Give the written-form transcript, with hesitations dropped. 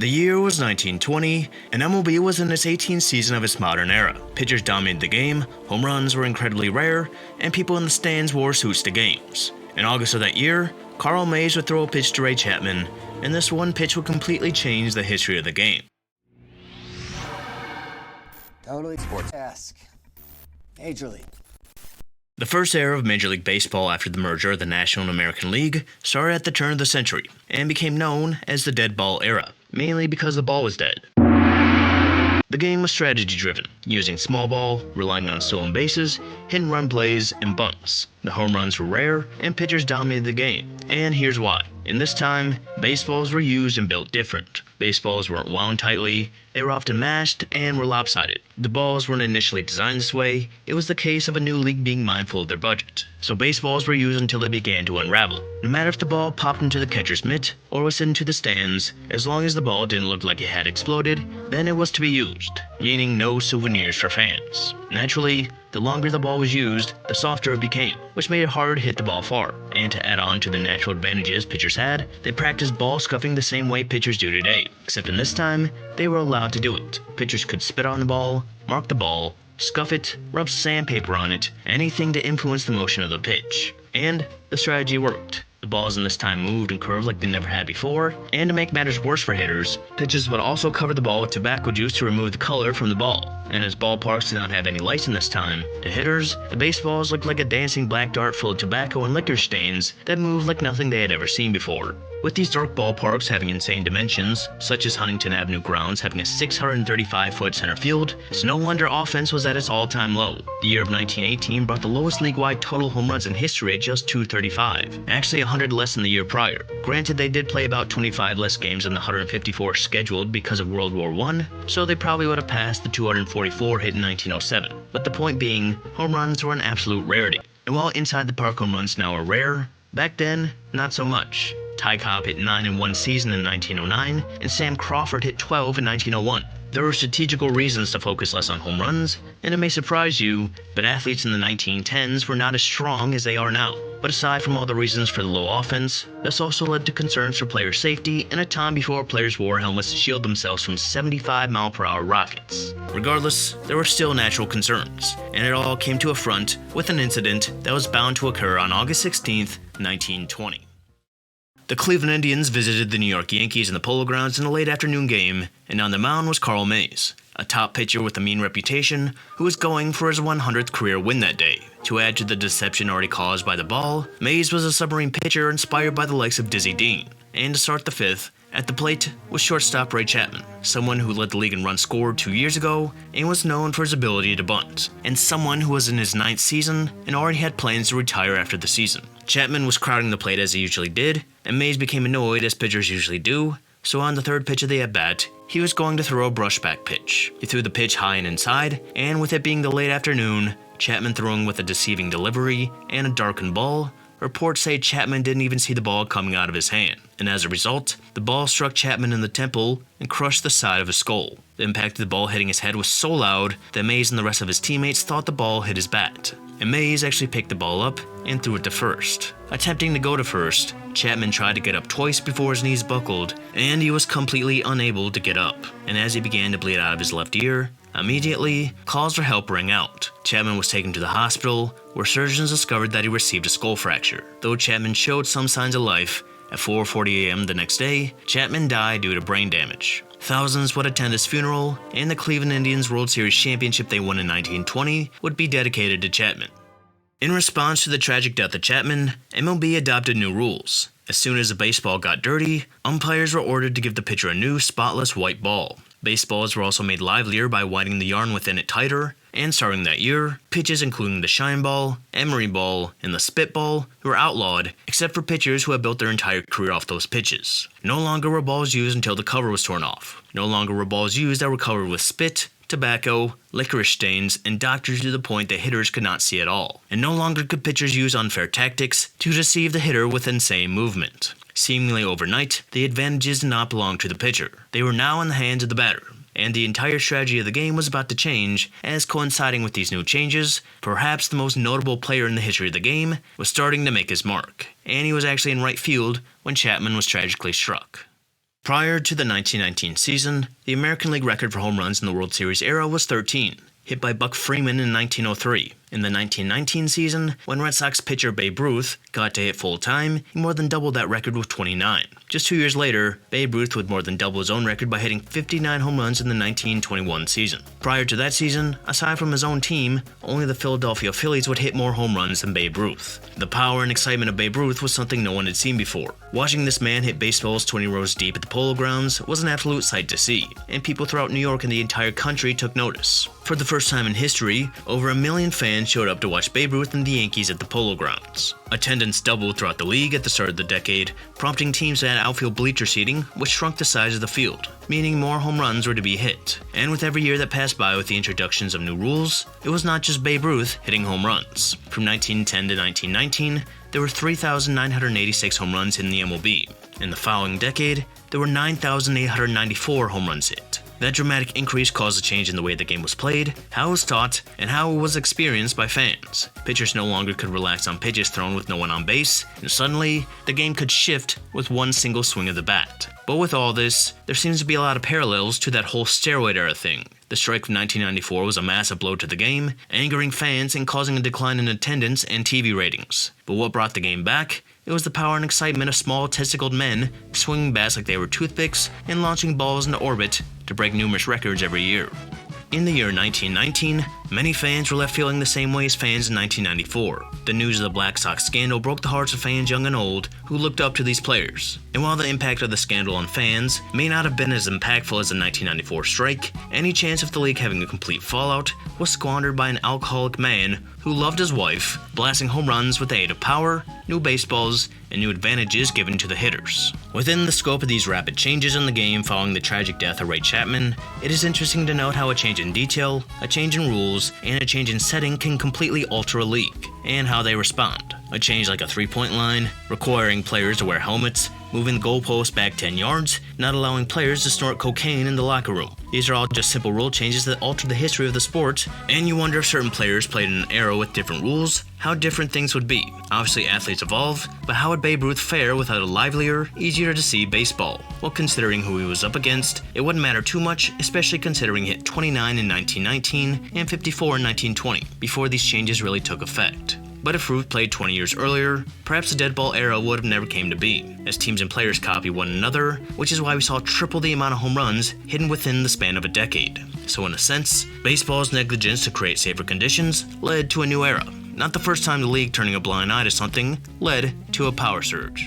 The year was 1920, and MLB was in its 18th season of its modern era. Pitchers dominated the game, home runs were incredibly rare, and people in the stands wore suits to games. In August of that year, Carl Mays would throw a pitch to Ray Chapman, and this one pitch would completely change the history of the game. Totally sports-esque. Major League. The first era of Major League Baseball after the merger of the National and American League started at the turn of the century and became known as the dead ball era, mainly because the ball was dead. The game was strategy-driven, using small ball, relying on stolen bases, hit and run plays, and bunts. The home runs were rare, and pitchers dominated the game. And here's why. In this time, baseballs were used and built different. Baseballs weren't wound tightly, they were often mashed and were lopsided. The balls weren't initially designed this way, it was the case of a new league being mindful of their budget. So baseballs were used until they began to unravel. No matter if the ball popped into the catcher's mitt or was sent into the stands, as long as the ball didn't look like it had exploded, then it was to be used, meaning no souvenirs for fans. Naturally, the longer the ball was used, the softer it became, which made it harder to hit the ball far. And to add on to the natural advantages pitchers had, they practiced ball scuffing the same way pitchers do today, except in this time, they were allowed to do it. Pitchers could spit on the ball, mark the ball, scuff it, rub sandpaper on it, anything to influence the motion of the pitch. And the strategy worked. The balls in this time moved and curved like they never had before, and to make matters worse for hitters, pitchers would also cover the ball with tobacco juice to remove the color from the ball. And as ballparks did not have any lights in this time, to hitters, the baseballs looked like a dancing black dart full of tobacco and liquor stains that moved like nothing they had ever seen before. With these dark ballparks having insane dimensions, such as Huntington Avenue grounds having a 635-foot center field, it's no wonder offense was at its all-time low. The year of 1918 brought the lowest league-wide total home runs in history at just 235, actually 100 less than the year prior. Granted, they did play about 25 less games than the 154 scheduled because of World War I, so they probably would have passed the 244 hit in 1907. But the point being, home runs were an absolute rarity. And while inside the park home runs now are rare, back then, not so much. Ty Cobb hit 9 in one season in 1909, and Sam Crawford hit 12 in 1901. There were strategical reasons to focus less on home runs, and it may surprise you, but athletes in the 1910s were not as strong as they are now. But aside from all the reasons for the low offense, this also led to concerns for player safety in a time before players wore helmets to shield themselves from 75-mile-per-hour rockets. Regardless, there were still natural concerns, and it all came to a front with an incident that was bound to occur on August 16, 1920. The Cleveland Indians visited the New York Yankees in the Polo Grounds in a late afternoon game, and on the mound was Carl Mays, a top pitcher with a mean reputation who was going for his 100th career win that day. To add to the deception already caused by the ball, Mays was a submarine pitcher inspired by the likes of Dizzy Dean. And to start the fifth, at the plate was shortstop Ray Chapman, someone who led the league in runs scored 2 years ago and was known for his ability to bunt, and someone who was in his 9th season and already had plans to retire after the season. Chapman was crowding the plate as he usually did, and Mays became annoyed as pitchers usually do, so on the third pitch of the at-bat, he was going to throw a brushback pitch. He threw the pitch high and inside, and with it being the late afternoon, Chapman throwing with a deceiving delivery and a darkened ball, reports say Chapman didn't even see the ball coming out of his hand, and as a result, the ball struck Chapman in the temple and crushed the side of his skull. The impact of the ball hitting his head was so loud that Mays and the rest of his teammates thought the ball hit his bat, and Mays actually picked the ball up and threw it to first. Attempting to go to first, Chapman tried to get up twice before his knees buckled, and he was completely unable to get up, and as he began to bleed out of his left ear, immediately, calls for help rang out. Chapman was taken to the hospital, where surgeons discovered that he received a skull fracture. Though Chapman showed some signs of life, at 4:40 a.m. the next day, Chapman died due to brain damage. Thousands would attend his funeral, and the Cleveland Indians World Series championship they won in 1920 would be dedicated to Chapman. In response to the tragic death of Chapman, MLB adopted new rules. As soon as the baseball got dirty, umpires were ordered to give the pitcher a new, spotless white ball. Baseballs were also made livelier by winding the yarn within it tighter, and starting that year, pitches including the shine ball, emery ball, and the spit ball were outlawed, except for pitchers who had built their entire career off those pitches. No longer were balls used until the cover was torn off. No longer were balls used that were covered with spit, tobacco, licorice stains, and doctors to the point that hitters could not see at all. And no longer could pitchers use unfair tactics to deceive the hitter with insane movement. Seemingly overnight, the advantages did not belong to the pitcher. They were now in the hands of the batter. And the entire strategy of the game was about to change, as coinciding with these new changes, perhaps the most notable player in the history of the game was starting to make his mark. And he was actually in right field when Chapman was tragically struck. Prior to the 1919 season, the American League record for home runs in the World Series era was 13, hit by Buck Freeman in 1903. In the 1919 season, when Red Sox pitcher Babe Ruth got to hit full-time, he more than doubled that record with 29. Just 2 years later, Babe Ruth would more than double his own record by hitting 59 home runs in the 1921 season. Prior to that season, aside from his own team, only the Philadelphia Phillies would hit more home runs than Babe Ruth. The power and excitement of Babe Ruth was something no one had seen before. Watching this man hit baseballs 20 rows deep at the Polo Grounds was an absolute sight to see, and people throughout New York and the entire country took notice. For the first time in history, over 1 million fans showed up to watch Babe Ruth and the Yankees at the Polo Grounds. Attendance doubled throughout the league at the start of the decade, prompting teams to add outfield bleacher seating, which shrunk the size of the field, meaning more home runs were to be hit. And with every year that passed by with the introductions of new rules, it was not just Babe Ruth hitting home runs. From 1910 to 1919, there were 3,986 home runs in the MLB. In the following decade, there were 9,894 home runs hit. That dramatic increase caused a change in the way the game was played, how it was taught, and how it was experienced by fans. Pitchers no longer could relax on pitches thrown with no one on base, and suddenly, the game could shift with one single swing of the bat. But with all this, there seems to be a lot of parallels to that whole steroid era thing. The strike of 1994 was a massive blow to the game, angering fans and causing a decline in attendance and TV ratings. But what brought the game back? It was the power and excitement of small testicled men swinging bats like they were toothpicks and launching balls into orbit to break numerous records every year. In the year 1919, many fans were left feeling the same way as fans in 1994. The news of the Black Sox scandal broke the hearts of fans young and old who looked up to these players. And while the impact of the scandal on fans may not have been as impactful as the 1994 strike, any chance of the league having a complete fallout was squandered by an alcoholic man who loved his wife, blasting home runs with the aid of power, new baseballs, and new advantages given to the hitters. Within the scope of these rapid changes in the game following the tragic death of Ray Chapman, it is interesting to note how a change in detail, a change in rules, and a change in setting can completely alter a league, and how they respond. A change like a three-point line, requiring players to wear helmets, moving the goalpost back 10 yards, not allowing players to snort cocaine in the locker room. These are all just simple rule changes that alter the history of the sport, and you wonder if certain players played in an era with different rules, how different things would be. Obviously athletes evolve, but how would Babe Ruth fare without a livelier, easier to see baseball? Well, considering who he was up against, it wouldn't matter too much, especially considering he hit 29 in 1919 and 54 in 1920, before these changes really took effect. But if Ruth played 20 years earlier, perhaps the dead ball era would have never came to be, as teams and players copy one another, which is why we saw triple the amount of home runs hidden within the span of a decade. So in a sense, baseball's negligence to create safer conditions led to a new era. Not the first time the league turning a blind eye to something led to a power surge.